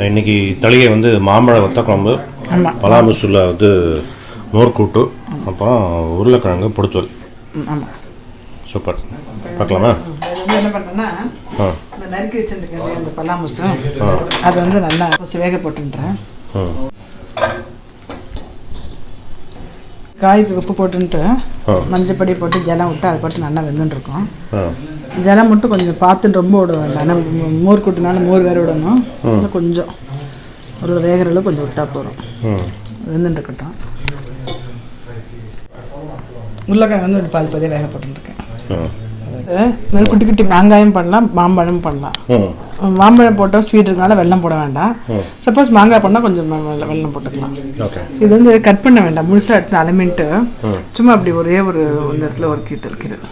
இன்னைக்கு தளிகை வந்து மாம்பழ வத்த குழம்பு, பலாமுசுல வந்து மோர் கூட்டு, அப்புறம் உருளைக்கிழங்கு பொடுத்தல். ஆமாம், சூப்பர். பார்க்கலாமா? என்ன பண்ணுறேன்னா, இந்த நறுக்கி வச்சுருக்கேன் அந்த பலாமுசு, அதை வந்து நல்லா கொஞ்சம் வேக போட்டுன்றேன். காய்க்கு உப்பு போட்டுன்ட்டு மஞ்சப்பொடி போட்டு ஜலம் விட்டு அதை போட்டு நல்லா வெந்துட்டுருக்கோம். ஜலம் மட்டும் கொஞ்சம் பார்த்துட்டு ரொம்ப விட வேண்டாம். ஆனால் மோர் கூட்டுனால மோர் வேறு விடணும். கொஞ்சம் ஒரு வேகிற அளவு கொஞ்சம் விட்டா போகிறோம். வெந்துட்டுருக்கட்டும். உருளைக்கிழங்கு வந்து ஒரு பாதி வேக போட்டுருக்கேன். குட்டி குட்டி மாங்காயும் பண்ணலாம், மாம்பழமும் பண்ணலாம். மாம்பழம் போட்டால் ஸ்வீட் இருக்கனால வெல்லம் போட வேண்டாம். சப்போஸ் மாங்காய் பண்ணால் கொஞ்சம் வெல்லம் போட்டுக்கலாம். இது வந்து கட் பண்ண வேண்டாம், முழுசாக எடுத்து அலமின்ட்டு சும்மா அப்படி ஒரே ஒரு இடத்துல ஒரு கீட்டு இருக்கிறது.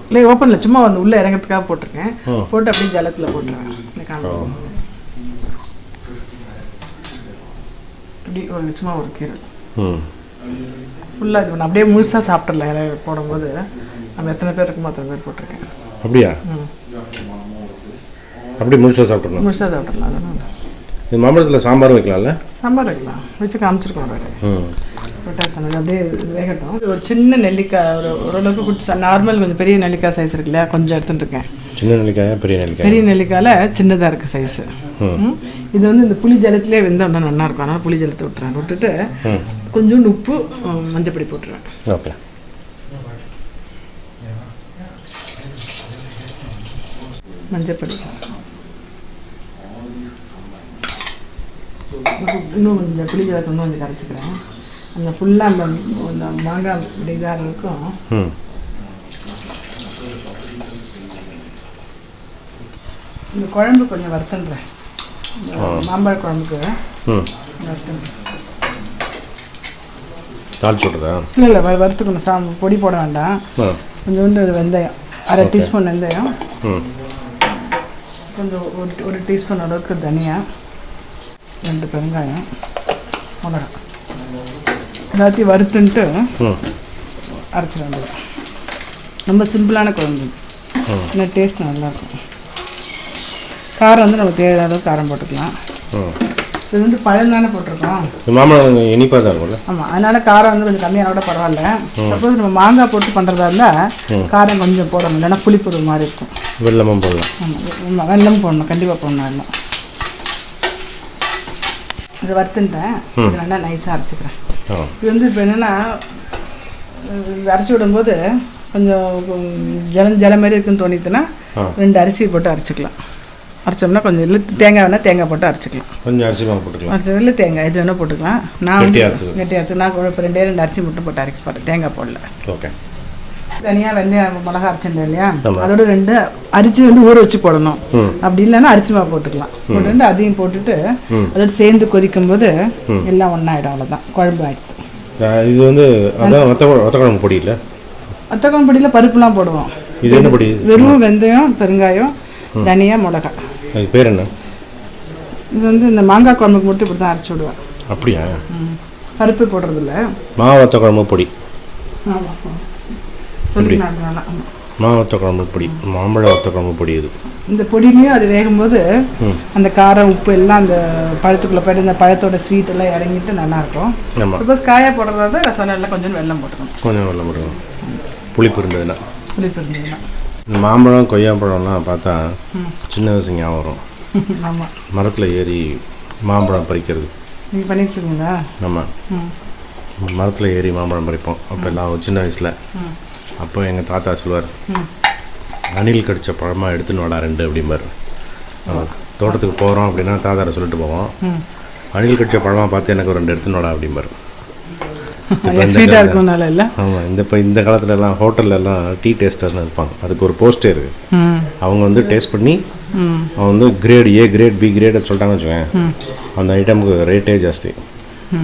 இல்லை ஓப்பன் இல்லை, சும்மா வந்து உள்ளே இறங்கிறதுக்காக போட்டிருக்கேன். போட்டு அப்படியே ஜலத்தில் போட்டுருவேன். இப்படி ஒரு சும்மா ஒரு கீரை ஃபுல்லாக இது பண்ண அப்படியே முழுசாக சாப்பிட்றல. இலை போடும்போது நம்ம எத்தனை பேர் இருக்குமோ அத்தனை பேர் போட்டிருக்கேன். அப்படியா? அப்படியே முழுசாக சாப்பிட்றலாம். முழுசாக சாப்பிட்றலாம். அதனால் இது மாம்பழத்தில் சாம்பார் வைக்கலாம்ல? சாம்பார் வைக்கலாம், வச்சு காமிச்சிருக்கோம். வேறு அப்படியே வேகட்டும். ஒரு சின்ன நெல்லிக்காய், ஓரளவுக்கு குட்டி நார்மல் கொஞ்சம் பெரிய நெல்லிக்காய் சைஸ் இருக்கு இல்லையா, கொஞ்சம் எடுத்துகிட்டு இருக்கேன். சின்ன நெல்லிக்காய், பெரிய நெல்லிக்காய்? பெரிய நெல்லிக்காயில் சின்னதாக இருக்குது சைஸு. இது வந்து இந்த புளி ஜலத்திலே வெந்தால் தான் நல்லாயிருக்கும். அதனால் புளி ஜலத்தை விட்டுட்டு கொஞ்சோண்டு உப்பு, மஞ்சப்பொடி போட்டுருவேன். ஓகே. மஞ்சப்பொடி இன்னும் இந்த புளி ஜலத்தை இன்னும் கொஞ்சம் கரைச்சிக்கிறேன். அந்த ஃபுல்லாக அந்த மாங்காய் இதாக இருக்கும். இந்த குழம்பு கொஞ்சம் வறுத்துன்றேன். மாம்பழ குழம்புக்கு வறுத்துன்றேன். தாளிச்சு விட்றதா? இல்லை வறுத்துக்கணும். பொடி போட வேண்டாம். கொஞ்சோண்டு வெந்தயம், அரை டீஸ்பூன் வெந்தயம், கொஞ்சம் ஒரு டீஸ்பூன் அளவுக்கு தனியா, 2 பெருங்காயம், மிளகா எல்லாத்தையும் வறுத்துன்ட்டு அரைச்சிட வேண்டியது. ரொம்ப சிம்பிளான குழம்பு, இன்னும் டேஸ்ட் நல்லாயிருக்கும். காரம் வந்து நம்ம தேவையான அளவுக்கு காரம் போட்டுக்கலாம். இது வந்து பழம் தானே போட்டிருக்கோம், மாம்பழம் இனிப்பாக தான் இருக்கும்ல. ஆமாம், அதனால காரம் வந்து கொஞ்சம் கம்மியான கூட பரவாயில்ல. சப்போஸ் நம்ம மாங்காய் போட்டு பண்ணுறதா இருந்தால் காரம் கொஞ்சம் போடணும், இல்லைன்னா புளிப்பு மாதிரி இருக்கும். வெல்லமும் போடலாம். ஆமாம், வெல்லம் போடணும், கண்டிப்பாக போடணும் வெல்லம். இதை வறுத்துட்டேன். இது நல்லா நைஸாக அரைச்சிக்கிறேன். இது வந்து இப்போ என்னென்னா, அரைச்சி விடும்போது கொஞ்சம் ஜலம் மாதிரி இருக்குன்னு தோணித்துன்னா 2 அரிசி போட்டு அரைச்சிக்கலாம். அரைச்சோம்னா கொஞ்சம் இல்லை, தேங்காய் வேணால் தேங்காய் போட்டு அரைச்சிக்கலாம். கொஞ்சம் அரிசி மாவு போட்டுக்கலாம். அரிசி இல்லை தேங்காய் எது வேணால் போட்டுக்கலாம். நான் கெட்டியாக நான் இப்போ 2 அரிசி மட்டும் போட்டு அரைக்க போகிறேன், தேங்காய் போடல. ஓகே. தனியாக வெந்தயம் மிளகா அரைச்சிருந்தேன் இல்லையா, அதோட 2 அரிசி வந்து ஊற வச்சு போடணும். அப்படி இல்லைன்னா அரிசி மாவு போட்டுக்கலாம். போட்டு அதையும் போட்டுட்டு அதோட சேர்ந்து கொதிக்கும் போது எல்லாம் ஒன்றாயிடும். அவ்வளோதான், குழம்பு ஆகிடும். இது வந்து வத்த குழம்பு பொடி இல்லை? வத்த குழம்பு பொடியில் பருப்புலாம் போடுவோம். இது என்ன பொடி? வெறும் வெந்தயம், பெருங்காயம், தனியா, மிளகா. அது பேர் என்ன? இது வந்து இந்த மாங்காய் குழம்புக்கு மட்டும் இப்படி தான் அரைச்சி விடுவேன். அப்படியா? பருப்பு போடுறதில்ல. வத்த குழம்பு பொடி. ஆமாம், சொல்லிக்கலாம். வத்த குழம்பு பொடி, மாம்பழ வத்த குழம்பு பொடி. இது இந்த பொடியிலையும் அது வேகும்போது அந்த காரம் உப்பு எல்லாம் அந்த பழத்துக்குள்ளே போய்ட்டு இந்த பழத்தோட ஸ்வீட் எல்லாம் இறங்கிட்டு நல்லாயிருக்கும். சப்போஸ் காயாக போடுறதா ரசம் எல்லாம் கொஞ்சம் வெல்லம் போட்டுக்கணும். கொஞ்சம் வெல்லம் போட்டுக்கணும், புளிப்பு இருந்ததுன்னா. இந்த மாம்பழம் கொய்யாப்பழம்லாம் பார்த்தா சின்ன வயசு ஞாபகம் வரும். ஆமாம், மரத்தில் ஏறி மாம்பழம் பறிக்கிறது. நீங்கள் பண்ணி வச்சுருக்கீங்களா? ஆமாம், மரத்தில் ஏறி மாம்பழம் பறிப்போம். அப்போ எல்லாம் சின்ன வயசில். அப்போ எங்கள் தாத்தா சொல்லுவார், அணில் கடித்த பழமாக எடுத்துன்னு வாடா 2 அப்படிம்பார். தோட்டத்துக்கு போகிறோம் அப்படின்னா தாத்தாரை சொல்லிட்டு போவோம். அணில் கடித்த பழமாக பார்த்து எனக்கு ஒரு 2 எடுத்துன்னு வாடா அப்படிம்பார். ஆமாம், இந்த காலத்துல எல்லாம் ஹோட்டல்ல எல்லாம் டீ டேஸ்டர்னு இருப்பாங்க, அதுக்கு ஒரு போஸ்டே இருக்கு. அவங்க வந்து டேஸ்ட் பண்ணி அவங்க வந்து grade A, grade B, grade சொல்லிட்டாங்கன்னு வச்சுக்கோங்க, அந்த ஐட்டமுக்கு ரேட்டே ஜாஸ்தி.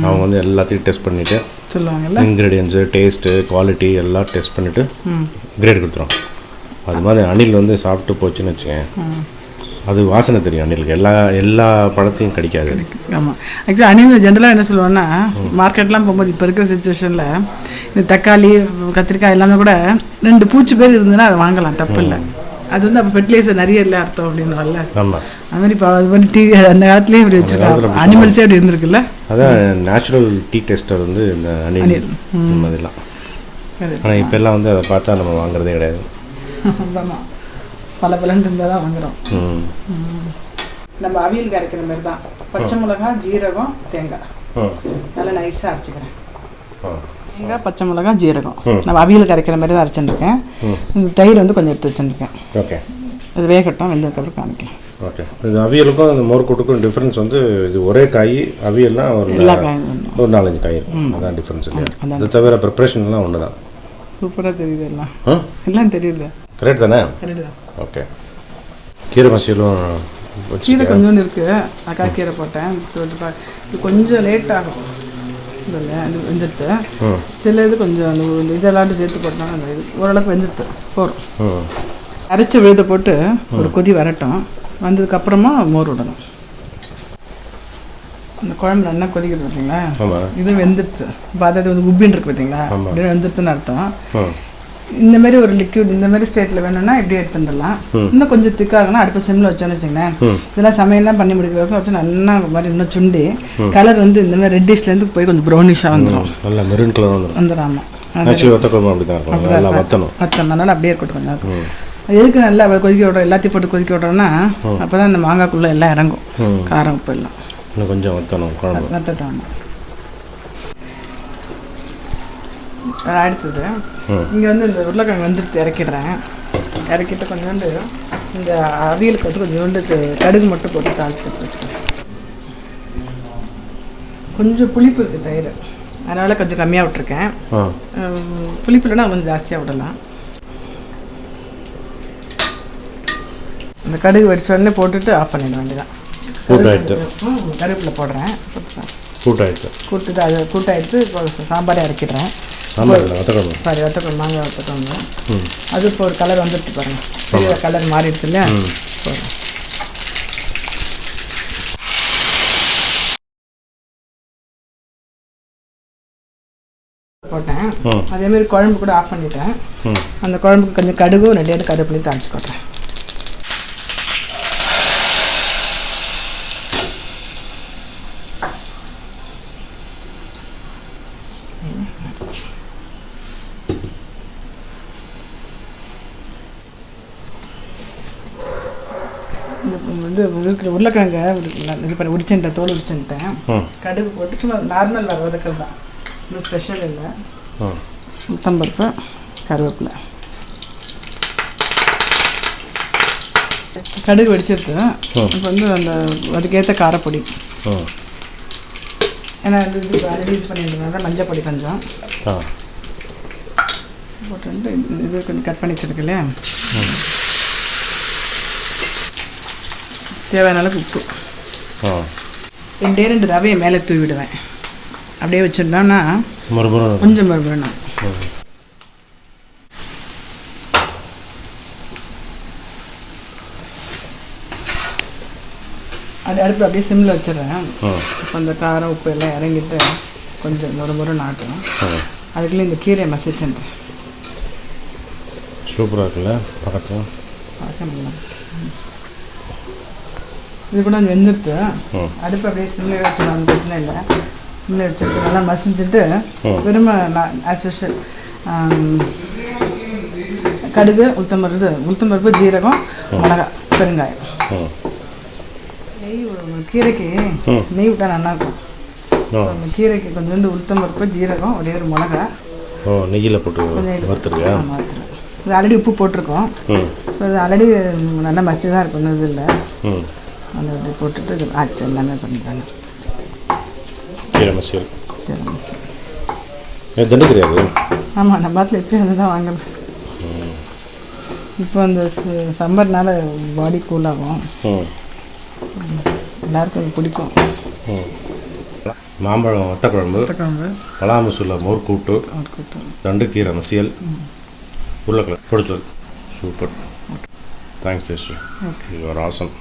அவங்க வந்து எல்லாத்தையும் டெஸ்ட் பண்ணிவிட்டு சொல்லுவாங்கல்ல, இன்க்ரீடியன்ஸு, டேஸ்ட்டு, குவாலிட்டி எல்லாம் டெஸ்ட் பண்ணிவிட்டு கிரேட் கொடுத்துரும். அது மாதிரி அணில் வந்து சாப்பிட்டு போச்சுன்னு வச்சுக்கேன், அது வாசனை தெரியும் அணிலுக்கு. எல்லா பழத்தையும் கிடைக்காது. ஆமாம், ஆக்சுவலாக அணில் ஜென்ரலாக என்ன சொல்லுவோன்னா, மார்க்கெட்லாம் போகும்போது இப்போ இருக்கிற சுச்சுவேஷனில் இந்த தக்காளி, கத்திரிக்காய் எல்லாமே கூட 2 பூச்சி பேர் இருந்ததுன்னா அதை வாங்கலாம், தப்பு இல்லை. அது வந்து அப்போ ஃபெர்டிலைசர் நிறைய இல்லை அர்த்தம் அப்படின்னால. ஆமாம், அது மாதிரி இப்போ அது மாதிரி டீ அந்த காலத்துலேயே இப்படி வச்சுருக்காங்க. அனிமல்ஸே அப்படி இருந்திருக்குல்ல. அதான் நேச்சுரல் டீ டேஸ்டர் வந்து இந்த அணில் இந்த மாதிரிலாம். ஆனால் இப்போ எல்லாம் வந்து அதை பார்த்தா நம்ம வாங்குறதே கிடையாது. ஆமாம், பல பலன் இருந்தால் தான் வாங்குகிறோம். நம்ம அவியல் கரைக்கிற மாதிரி தான். பச்சை மிளகா, ஜீரகம், தேங்காய் நல்லா நைஸாக அரைச்சிக்கிறேன். தேங்காய், பச்சை மிளகா, ஜீரகம் நம்ம அவியல் கரைக்கிற மாதிரி தான் அரைச்சிட்டுருக்கேன். இந்த தயிர் வந்து கொஞ்சம் எடுத்து வச்சுருக்கேன். ஓகே, இது வேகட்டும், வெந்ததுக்கப்புறம் காமிக்கலாம். ஓகே, இது அவியலுக்கும் அந்த மோர் கூட்டுக்கும் டிஃப்ரென்ஸ் வந்து இது ஒரே காய், அவியல்னா எல்லா காயும் ஒரு 4-5 காய், அதான் டிஃப்ரென்ஸ் இல்லையா? அது தவிர ப்ரிப்ரேஷன்லாம் ஒன்று தான். சூப்பராக தெரியுது, எல்லாம் தெரியுது. கரெக்ட் தானே? கரெக்ட் தான். ஓகே, கீரை மசியலும் கீரை கொஞ்சோண்டு இருக்குது. அக்கா கீரை போட்டேன். இது கொஞ்சம் லேட் ஆகும் இல்லை வெந்துடுத்து. சில இது கொஞ்சம் அந்த இதெல்லாம் சேர்த்து போட்டாங்க. அந்த இது ஓரளவுக்கு வெந்துடுத்து போகிறோம். அரைச்சி விழுத போட்டு ஒரு கொதி வரட்டும். வந்ததுக்கப்புறமா மோர் விடணும். அந்த குழம்பு நல்லா கொதிக்கிறது பார்த்தீங்களா? இது வெந்துடுத்து. இப்போ அதாவது வந்து உப்பின்னு இருக்குது பார்த்தீங்களா? அப்படின்னு வெந்துடுத்துன்னு அர்த்தம். இந்த மாதிரி ஒரு லிக்விட் இந்த மாதிரி ஸ்டேட்டில் வேணும்னா இப்படி எடுத்துடலாம். இன்னும் கொஞ்சம் திக்காகனா அடுப்பு சிம்மில் வச்சோன்னு வச்சுங்களேன். இதெல்லாம் சமையல்லாம் பண்ணி முடிக்கிறதுக்கு வச்சு நல்லா மாதிரி இன்னும் சுண்டி கலர் வந்து இந்த மாதிரி ரெட்டிஷ்லேருந்து போய் கொஞ்சம் ப்ரௌனிஷாக வந்துடும். நல்லா மெரூன் கலர் வந்துடும். ஆமாம், வத்தனால அப்படியே இருக்கட்டும் கொஞ்சம் நேரம். எதுக்கு நல்லா கொதிக்க விட்றோம், எல்லாத்தையும் போட்டு கொதிக்க விட்றோன்னா அப்போ தான் இந்த மாங்காய்க்குள்ளே எல்லாம் இறங்கும். காரம் உப்பு எல்லாம் இன்னும் கொஞ்சம் வத்தணும். வத்தட்டும். அடுத்தது இங்கே வந்து இந்த உருளைக்கிழங்கு வந்துட்டு இறக்கிடுறேன். இறக்கிட்டு கொஞ்சோண்டு இந்த அவியலுக்கு வந்து கொஞ்சோண்டு கடுகு மட்டும் போட்டு தாளிச்சு வச்சுக்கிறேன். கொஞ்சம் புளிப்பு இருக்குது தயிர், அதனால் கொஞ்சம் கம்மியாக விட்டுருக்கேன். புளிப்பு இல்லைன்னா கொஞ்சம் ஜாஸ்தியாக விடலாம். இந்த கடுகு வெடிச்சோடனே போட்டுட்டு ஆஃப் பண்ணிட வேண்டியதான். கருவேப்பிலை போடுறேன். கூட்டுட்டு அது கூட்டாயிடுச்சு. இப்போ சாம்பாரே இறக்கிடுறேன். சாரி, வத்தக்குழம்பு, மாங்காய் வத்தக்குழம்பு. அது இப்போ ஒரு கலர் வந்துடுச்சு பாருங்கள். கலர் மாறிடுச்சு இல்லையா? போட்டேன். அதேமாரி குழம்பு கூட ஆஃப் பண்ணிட்டேன். அந்த குழம்புக்கு கொஞ்சம் கடுகும் 2 கருவேப்பிலையும் தாளிச்சுக்கோட்டேன். வந்து உருளைக்கிழங்க இது பண்ணி உரிச்சுட்டேன், தோல் உரிச்சுட்டேன். கடுகு போட்டு சும்மா நார்மல் வதக்கிறது தான், இன்னும் ஸ்பெஷல் இல்லை. உளுத்தம்பருப்பு, கருவேப்பிலை, கடுகு வெடிச்சிருக்கு. இப்போ வந்து அந்த அதுக்கேற்ற காரப்பொடி, ஏன்னா இது ஆல்ரெடி இது பண்ணியிருந்ததுனால மஞ்சள் பொடி கொஞ்சம் போட்டு இது கொஞ்சம் கட் பண்ணி வச்சுருக்கு இல்லையா? தேவையான அளவுக்கு உப்பு. 2 ரவையை மேலே தூவி விடுவேன். அப்படியே வச்சுருந்தோன்னா கொஞ்சம் மறுபடியும் அது அடுப்பு அப்படியே சிம்மில் வச்சிடுறேன். இப்போ அந்த காரம் உப்பு எல்லாம் இறங்கிட்டு கொஞ்சம் மொறு நாட்டும். அதுக்குள்ளே இந்த கீரையை மசிச்சுன்றேன். சூப்பராக இருக்குல்ல? பார்க்க நல்லா. இது கூட கொஞ்சம் வெந்துடுத்து. அடுப்பு அப்படியே சிம்மில் வச்சுக்கலாம், பிரச்சனை இல்லை. சிம்மில் வச்சுட்டு நல்லா மசிச்சுட்டு வெறும் ஆஸ் யூஷுவல் கடுகு, உளுத்தம்பருப்பு, ஜீரகம், மிளகாய், பெருங்காயம். நெய் கீரைக்கு நெய் விட்டால் நல்லாயிருக்கும். அந்த கீரைக்கு கொஞ்சோண்டு உளுத்தம்பருப்பு, ஜீரகம், ஒரே ஒரு மிளகாய் நெய்யில் போட்டு வறுத்துருக்கேன். இது ஆல்ரெடி உப்பு போட்டிருக்கோம். ஸோ இது ஆல்ரெடி நல்லா மசிச்சு தான் இருக்கும், ஒன்றும் இது இல்லை. அந்த அப்படி போட்டுட்டு இது ஆச்சு எல்லாமே பண்ணிட்டாங்க. கீரை மசியல் கிடையாது. ஆமாம், நம்ம பாட்டில் எப்பயும் வந்து தான் வாங்கணும். இப்போ அந்த சம்மர்னால பாடி கூலாகும், எல்லாருக்கும் பிடிக்கும். மாம்பழம் வத்தக்குழம்பு, பலாமுசுல மோர் கூட்டு, தண்டு கீரை மசியல், உருளைக்கிழங்கு பொடிச்சது. Super. Thanks sister, you are awesome.